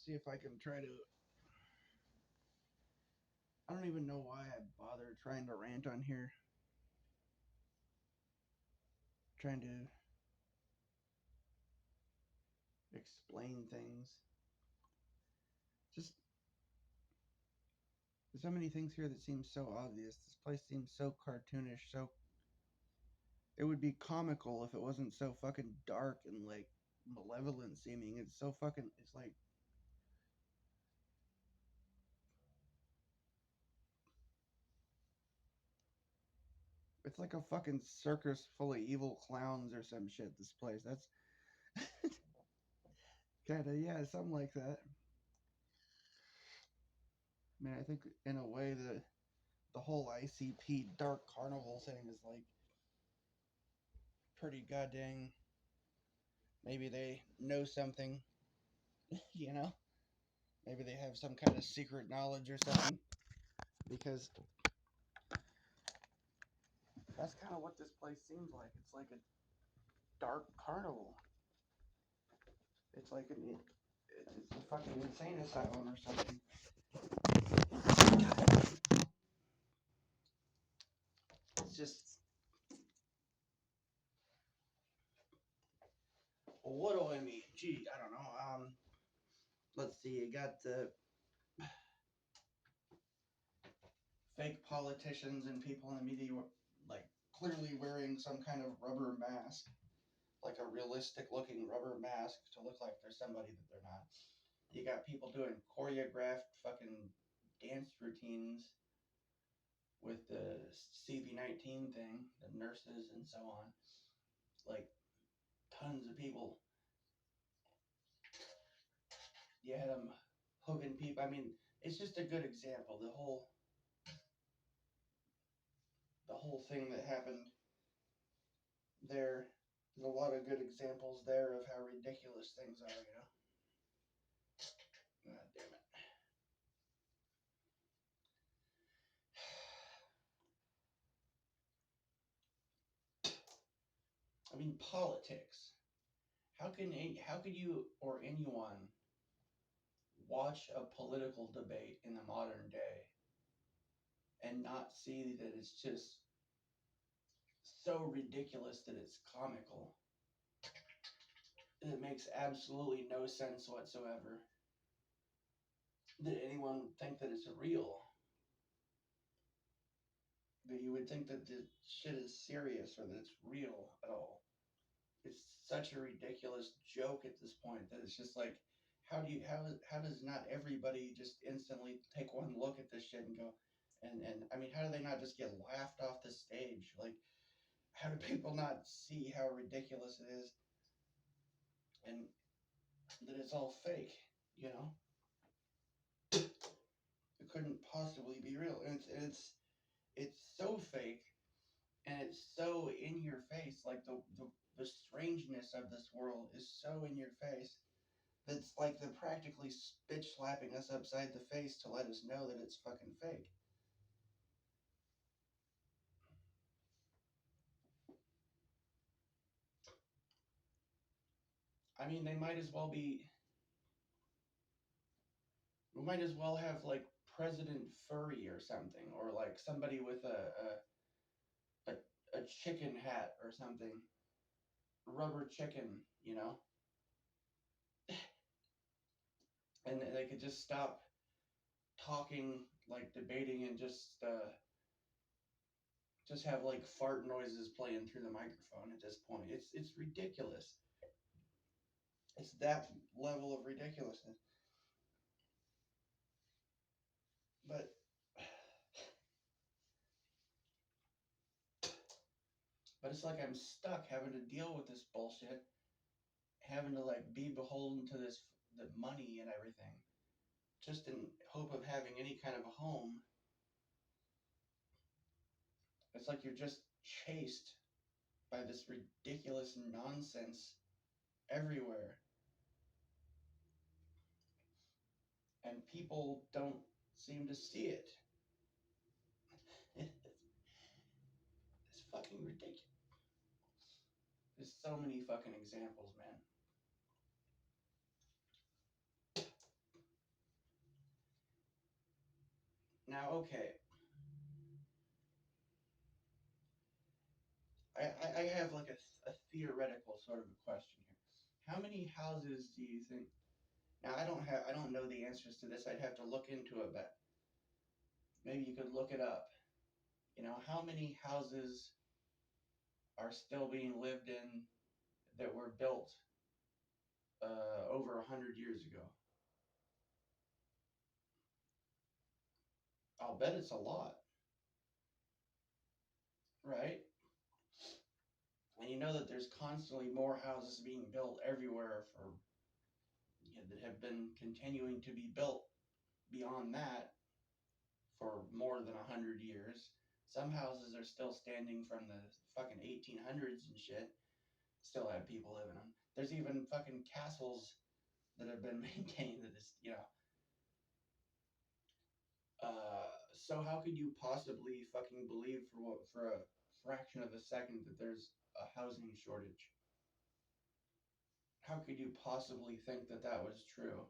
see if I can try to. I don't even know why I bother trying to rant on here. Trying to explain things. Just there's so many things here that seem so obvious. This place seems so cartoonish, so it would be comical if it wasn't so fucking dark and like malevolent seeming. It's so fucking it's like a fucking circus full of evil clowns or some shit, this place. That's kinda, yeah, something like that. I mean, I think in a way the whole ICP Dark Carnival thing is like pretty goddamn. Maybe they know something, you know? Maybe they have some kind of secret knowledge or something. Because that's kind of what this place seems like. It's like a dark carnival. It's like it's a fucking insane asylum or something. It's just, what do I mean? Gee, I don't know. Let's see. You got the fake politicians and people in the media, like clearly wearing some kind of rubber mask, like a realistic looking rubber mask to look like they're somebody that they're not. You got people doing choreographed fucking dance routines with the CV-19 thing, the nurses and so on. Like tons of people. You had them hooking people. I mean, it's just a good example. The whole thing that happened there. There's a lot of good examples there of how ridiculous things are. God damn it. I mean, politics. How could you or anyone watch a political debate in the modern day and not see that it's just so ridiculous that it's comical? It makes absolutely no sense whatsoever that anyone would think that it's real. That you would think that this shit is serious or that it's real at all. It's such a ridiculous joke at this point that it's just like, how does not everybody just instantly take one look at this shit and go, and I mean, how do they not just get laughed off the stage? Like, how do people not see how ridiculous it is and that it's all fake? You know, it couldn't possibly be real, and it's so fake and it's so in your face. Like the strangeness of this world is so in your face that's like they're practically bitch slapping us upside the face to let us know that it's fucking fake. I mean, they might as well be. We might as well have like President Furry or something, or like somebody with a, a chicken hat or something, rubber chicken, and they could just stop talking, like debating, and just have like fart noises playing through the microphone at this point. It's ridiculous. It's that level of ridiculousness. But it's like I'm stuck having to deal with this bullshit, having to like be beholden to this the money and everything, just in hope of having any kind of a home. It's like you're just chased by this ridiculous nonsense everywhere, and people don't seem to see it. It's fucking ridiculous. There's so many fucking examples, man. Now, okay, I have like a theoretical sort of a question here. How many houses do you think? Now, I don't know the answers to this. I'd have to look into it, but maybe you could look it up. How many houses are still being lived in that were built over 100 years ago? I'll bet it's a lot, right? And you know that there's constantly more houses being built everywhere that have been continuing to be built beyond that for more than 100 years. Some houses are still standing from the fucking 1800s and shit. Still have people living in them. There's even fucking castles that have been maintained that is. So how could you possibly fucking believe for a fraction of a second that there's a housing shortage? How could you possibly think that that was true?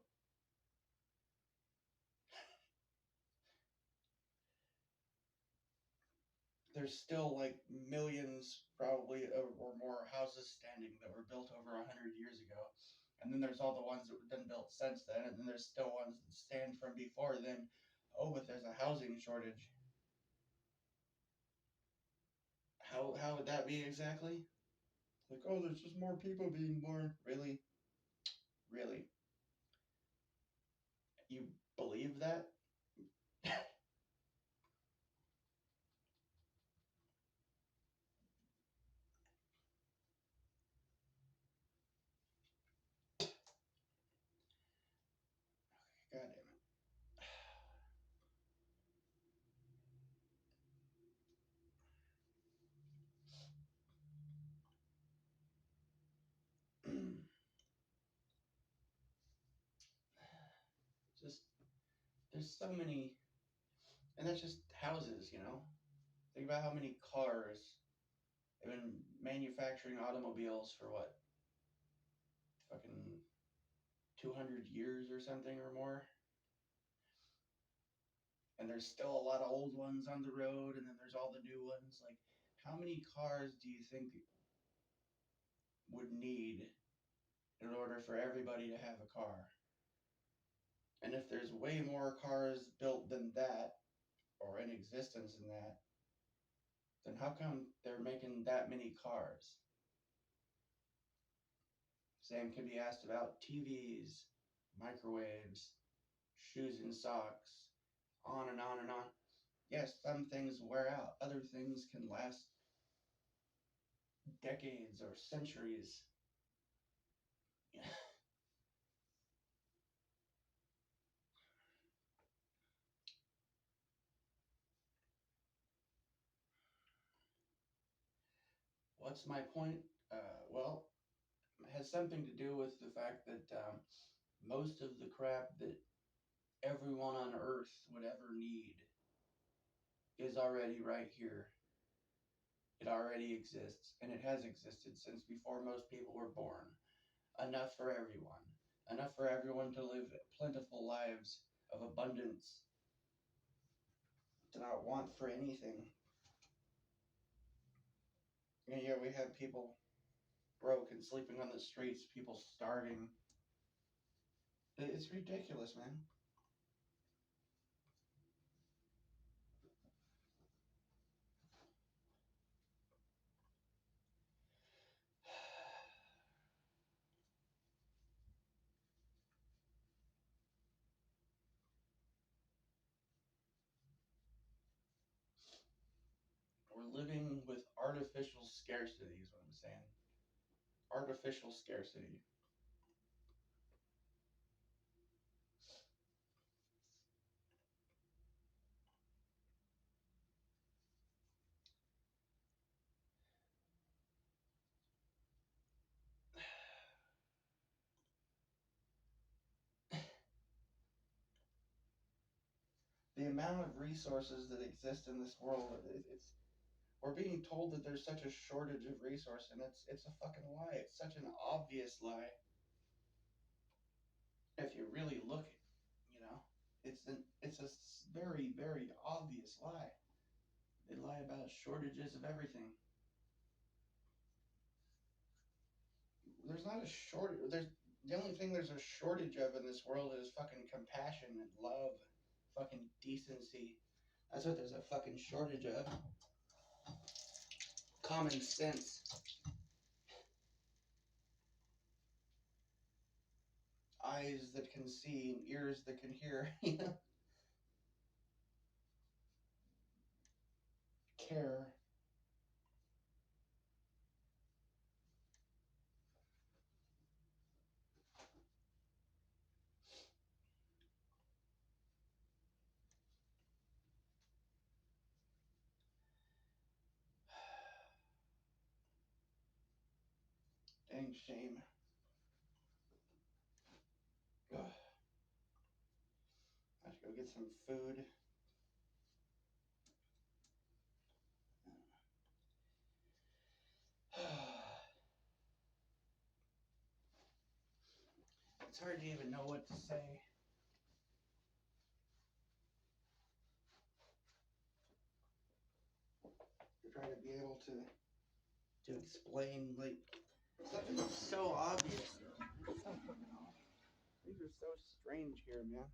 There's still like millions, probably, or more houses standing that were built over 100 years ago. And then there's all the ones that have been built since then, and then there's still ones that stand from before then. Oh, but there's a housing shortage. How would that be exactly? Like, oh, there's just more people being born. Really? Really? You believe that? God damn it. Just, there's so many, and that's just houses. Think about how many cars they've been manufacturing automobiles for what, fucking 200 years or something or more. And there's still a lot of old ones on the road, and then there's all the new ones. Like, how many cars do you think would need in order for everybody to have a car? And if there's way more cars built than that, or in existence than that, then how come they're making that many cars? Same can be asked about TVs, microwaves, shoes and socks, on and on and on. Yes, some things wear out, other things can last decades or centuries. What's my point? Well, it has something to do with the fact that most of the crap that everyone on Earth would ever need is already right here. It already exists, and it has existed since before most people were born. Enough for everyone. Enough for everyone to live plentiful lives of abundance, to not want for anything. And yet we have people broke and sleeping on the streets, people starving. It's ridiculous, man. We're living with artificial scarcity, is what I'm saying. Artificial scarcity. The amount of resources that exist in this world, it's we're being told that there's such a shortage of resource, and it's a fucking lie. It's such an obvious lie. If you really look, you know, It's a very, very obvious lie. They lie about shortages of everything. There's not a shortage. There's the only thing there's a shortage of in this world is fucking compassion and love, fucking decency. That's what there's a fucking shortage of. Common sense. Eyes that can see and ears that can hear. Care. Dang shame. Ugh. I have to go get some food. It's hard to even know what to say. To try to be able to explain like something that's so obvious. It's so fucking off. Things are so strange here, man.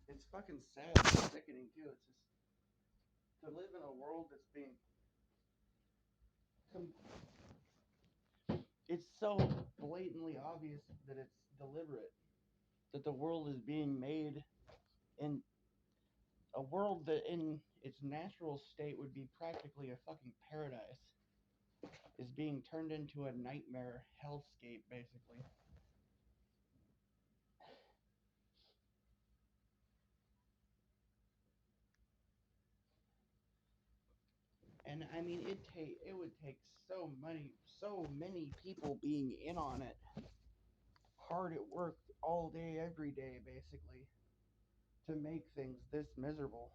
It's fucking sad and sickening too. It's just to live in a world that's being it's so blatantly obvious that it's deliberate. That the world is being made in a world that in its natural state would be practically a fucking paradise is being turned into a nightmare hellscape basically. And I mean it would take so many people being in on it, hard at work all day every day basically to make things this miserable.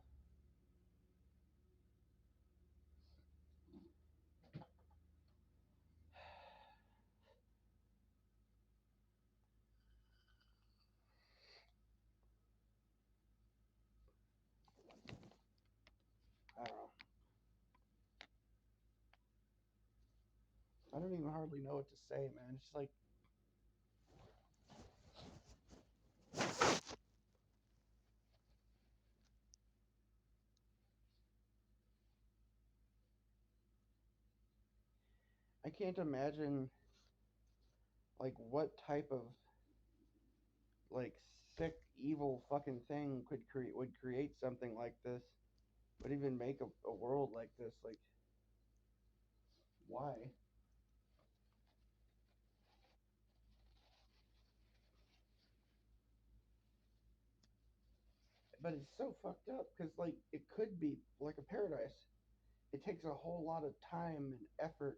I don't know. I don't even hardly know what to say, man. It's like I can't imagine like what type of like sick evil fucking thing would create something like this, would even make a world like this. Like why? But it's so fucked up because like it could be like a paradise. It takes a whole lot of time and effort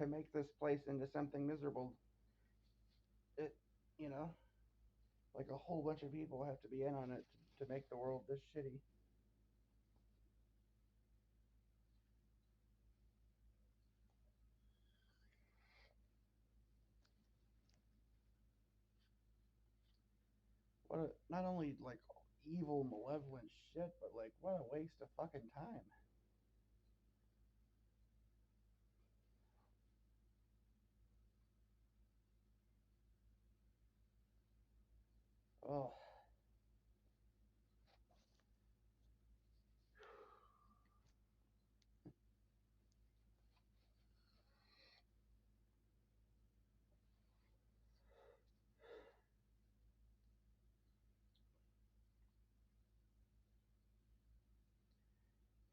to make this place into something miserable. It, you know, like a whole bunch of people have to be in on it to make the world this shitty. What a, not only like evil, malevolent shit, but like what a waste of fucking time. Oh,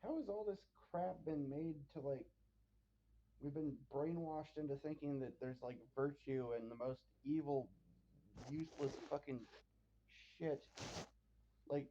how has all this crap been made to like? We've been brainwashed into thinking that there's like virtue and the most evil, useless fucking shit. Like,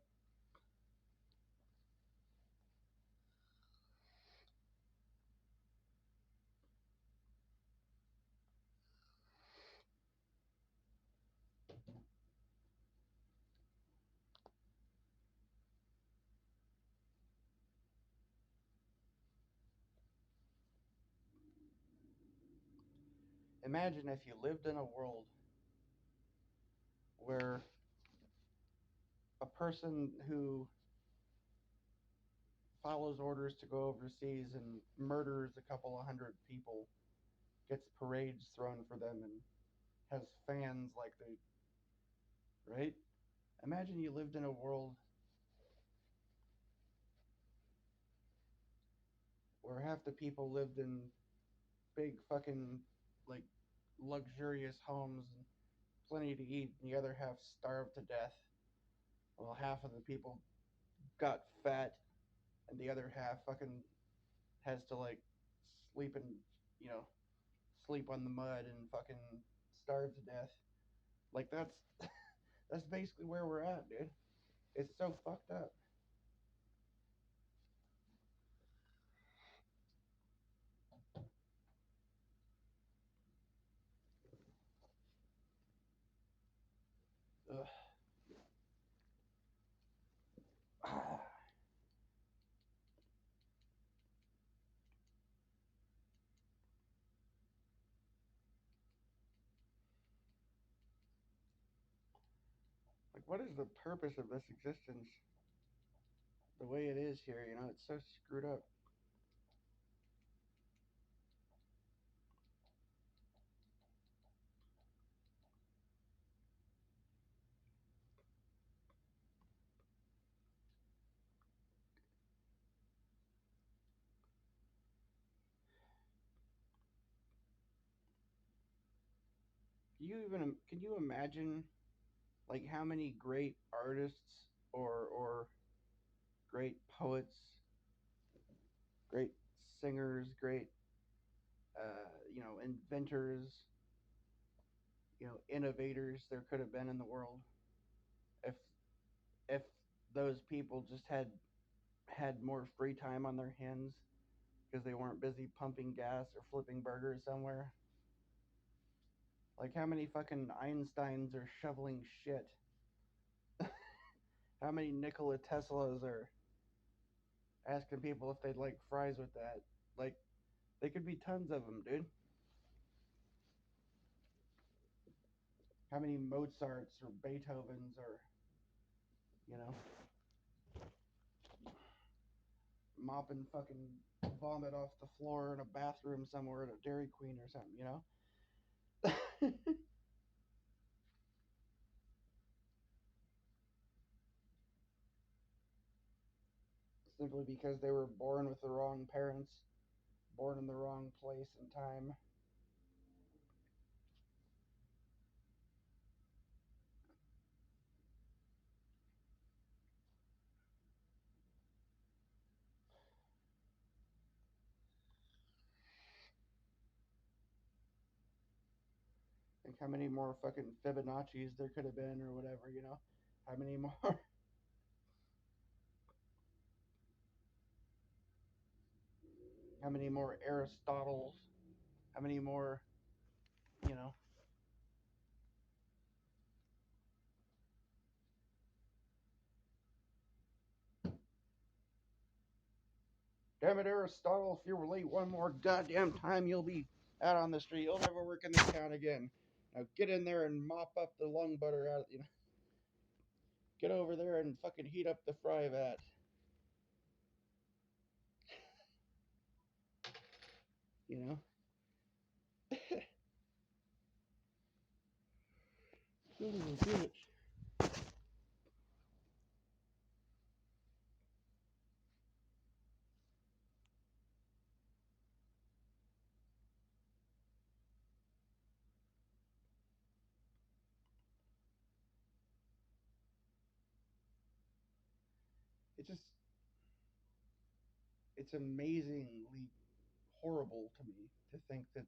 Imagine if you lived in a world where a person who follows orders to go overseas and murders a couple of hundred people gets parades thrown for them and has fans like they, right? Imagine you lived in a world where half the people lived in big fucking like luxurious homes and plenty to eat, and the other half starved to death. Well, half of the people got fat, and the other half fucking has to like sleep in, you know, sleep on the mud and fucking starve to death. Like that's basically where we're at, dude. It's so fucked up. Ugh. Like, what is the purpose of this existence? The way it is here, you know, it's so screwed up. Can you imagine like how many great artists or great poets, great singers, great inventors, innovators there could have been in the world if if those people just had more free time on their hands because they weren't busy pumping gas or flipping burgers somewhere. Like how many fucking Einsteins are shoveling shit? How many Nikola Teslas are asking people if they'd like fries with that? Like, they could be tons of them, dude. How many Mozarts or Beethovens or, you know, mopping fucking vomit off the floor in a bathroom somewhere at a Dairy Queen or something, you know? Simply because they were born with the wrong parents, born in the wrong place and time. Think how many more fucking Fibonacci's there could have been or whatever, you know? How many more? How many more Aristotles? How many more, you know? Damn it, Aristotle, if you're late one more goddamn time, you'll be out on the street. You'll never work in this town again. Now get in there and mop up the lung butter out. Get over there and fucking heat up the fry vat. You know? It just, it's amazingly horrible to me to think that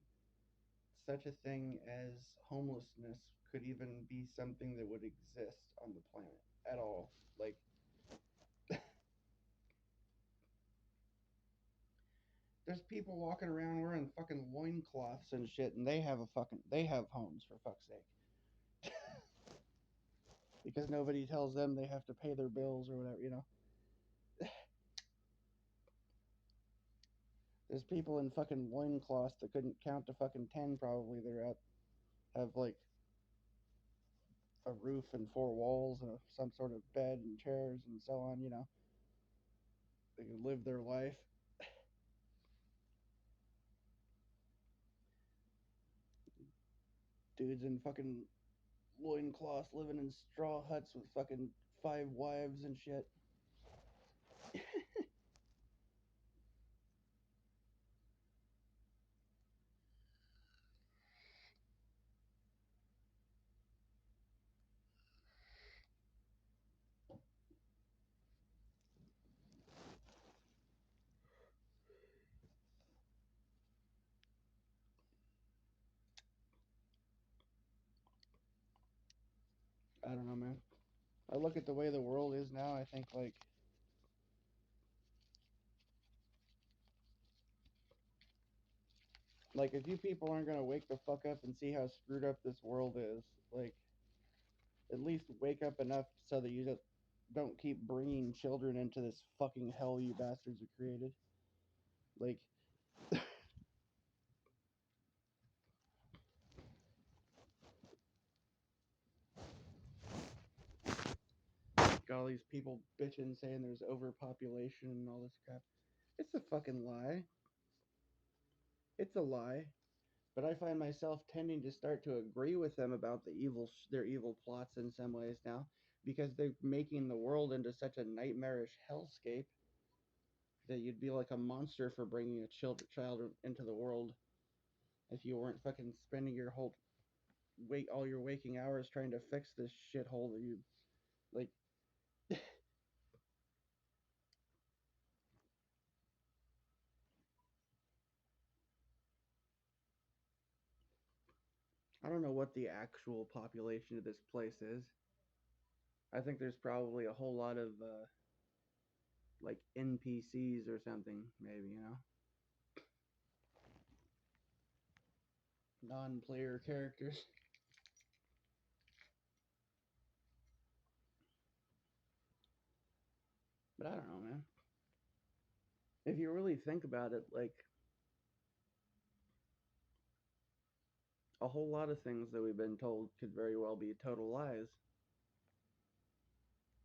such a thing as homelessness could even be something that would exist on the planet at all. Like, there's people walking around wearing fucking loincloths and shit, and they have homes for fuck's sake. Because nobody tells them they have to pay their bills or whatever, you know. There's people in fucking loincloths that couldn't count to fucking 10 probably. They're out, have like a roof and four walls and some sort of bed and chairs and so on, you know. They can live their life. Dudes in fucking loincloths living in straw huts with fucking five wives and shit. I don't know, man. I look at the way the world is now, I think like if you people aren't gonna wake the fuck up and see how screwed up this world is, like at least wake up enough so that you just don't keep bringing children into this fucking hell you bastards have created. Like, got all these people bitching saying there's overpopulation and all this crap. It's a fucking lie. It's a lie. But I find myself tending to start to agree with them about their evil plots in some ways now, because they're making the world into such a nightmarish hellscape that you'd be like a monster for bringing a child into the world if you weren't fucking spending your whole all your waking hours trying to fix this shithole that you like. I don't know what the actual population of this place is. I think there's probably a whole lot of like NPCs or something, maybe, you know, non-player characters. But I don't know, man. If you really think about it, like a whole lot of things that we've been told could very well be total lies.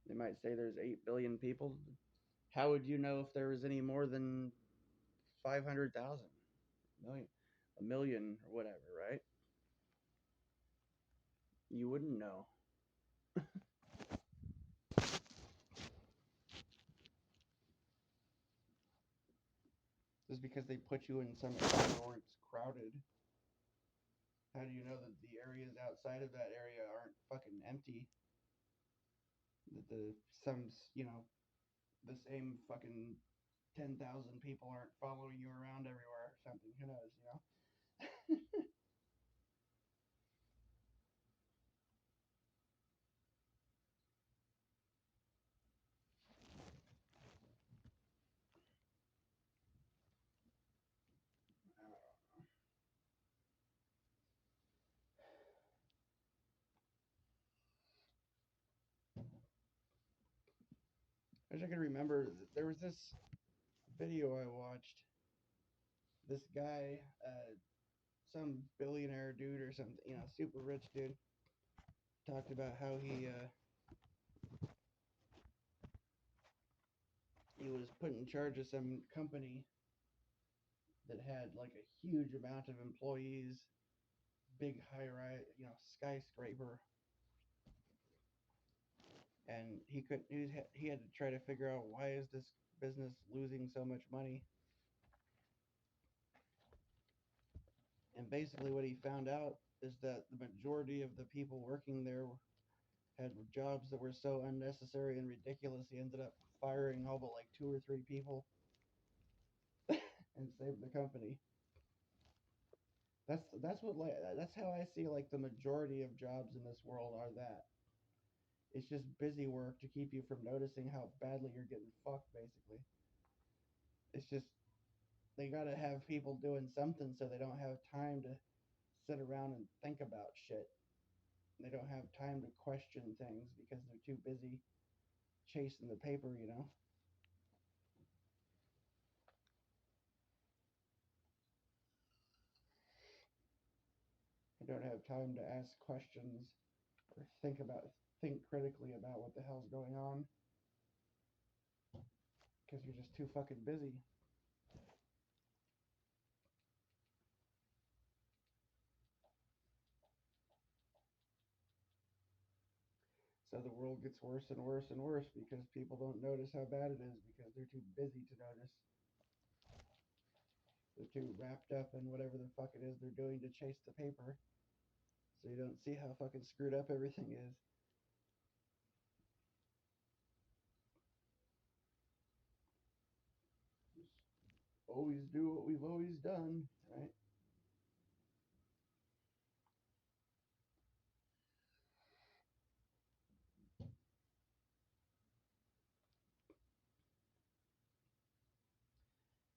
They might say there's 8 billion people. How would you know if there was any more than 500,000, million, a million, or whatever, right? You wouldn't know. Just because they put you in some area where it's crowded, how do you know that the areas outside of that area aren't fucking empty? That the same fucking 10,000 people aren't following you around everywhere or something. Who knows, you know? I wish I could remember. There was this video I watched. This guy, some billionaire dude or something, you know, super rich dude, talked about how he was put in charge of some company that had like a huge amount of employees, big high rise, you know, skyscraper, and he had to try to figure out why is this business losing so much money. And basically, what he found out is that the majority of the people working there had jobs that were so unnecessary and ridiculous. He ended up firing all but like two or three people and saved the company. That's how I see like the majority of jobs in this world are that. It's just busy work to keep you from noticing how badly you're getting fucked. Basically, it's just they gotta have people doing something so they don't have time to sit around and think about shit. They don't have time to question things because they're too busy chasing the paper, you know? You don't have time to ask questions or think critically about what the hell's going on because you're just too fucking busy. So the world gets worse and worse and worse because people don't notice how bad it is because they're too busy to notice. They're too wrapped up in whatever the fuck it is they're doing to chase the paper. So you don't see how fucking screwed up everything is. Just always do what we've always done, right?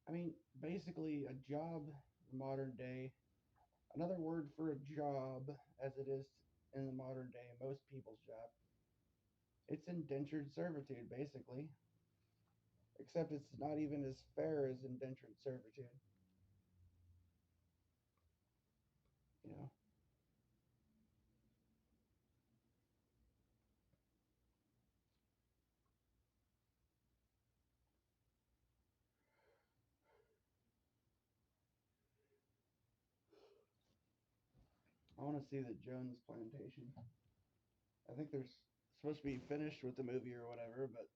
I mean, basically, a job in modern day, another word for a job as it is in the modern day, most people's job, it's indentured servitude, basically. Except it's not even as fair as indentured servitude. You know, I want to see the Jones Plantation. I think they're supposed to be finished with the movie or whatever, but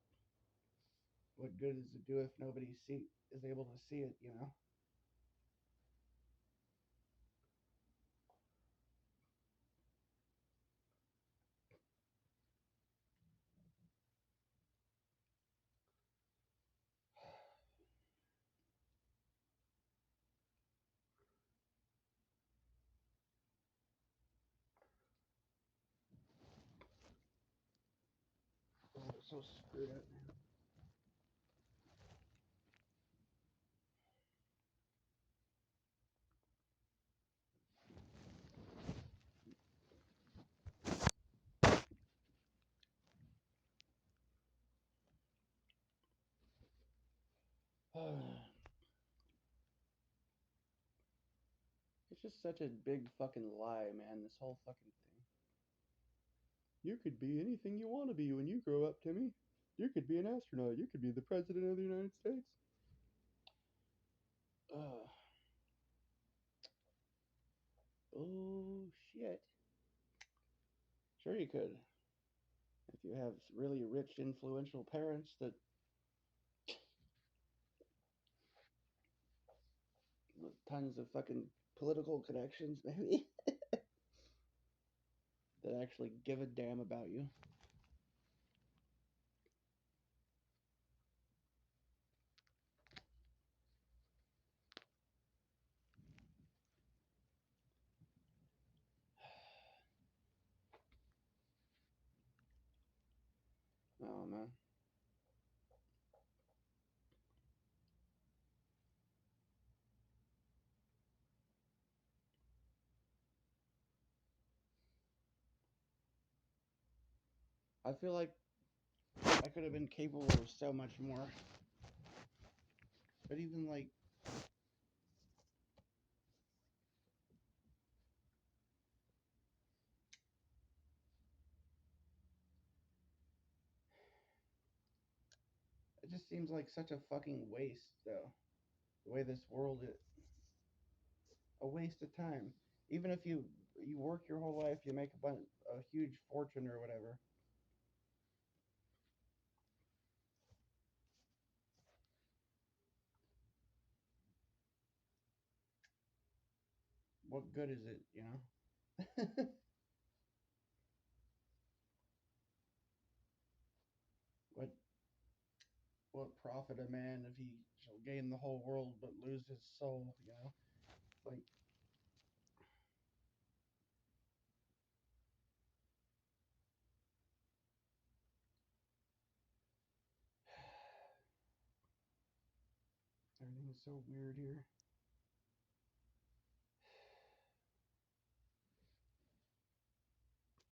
what good does it do if nobody is able to see it? You know. Oh, it's so screwed up, man. It's just such a big fucking lie, man. This whole fucking thing. You could be anything you want to be when you grow up, Timmy. You could be an astronaut. You could be the president of the United States. Ugh. Oh shit. Sure you could. If you have really rich, influential parents that with tons of fucking political connections, maybe that actually give a damn about you. Oh man. I feel like I could have been capable of so much more. But even like it just seems like such a fucking waste though. The way this world is a waste of time. Even if you work your whole life, you make a huge fortune or whatever. What good is it, you know? what what profit a man if he shall gain the whole world but lose his soul, you know? Like everything is so weird here.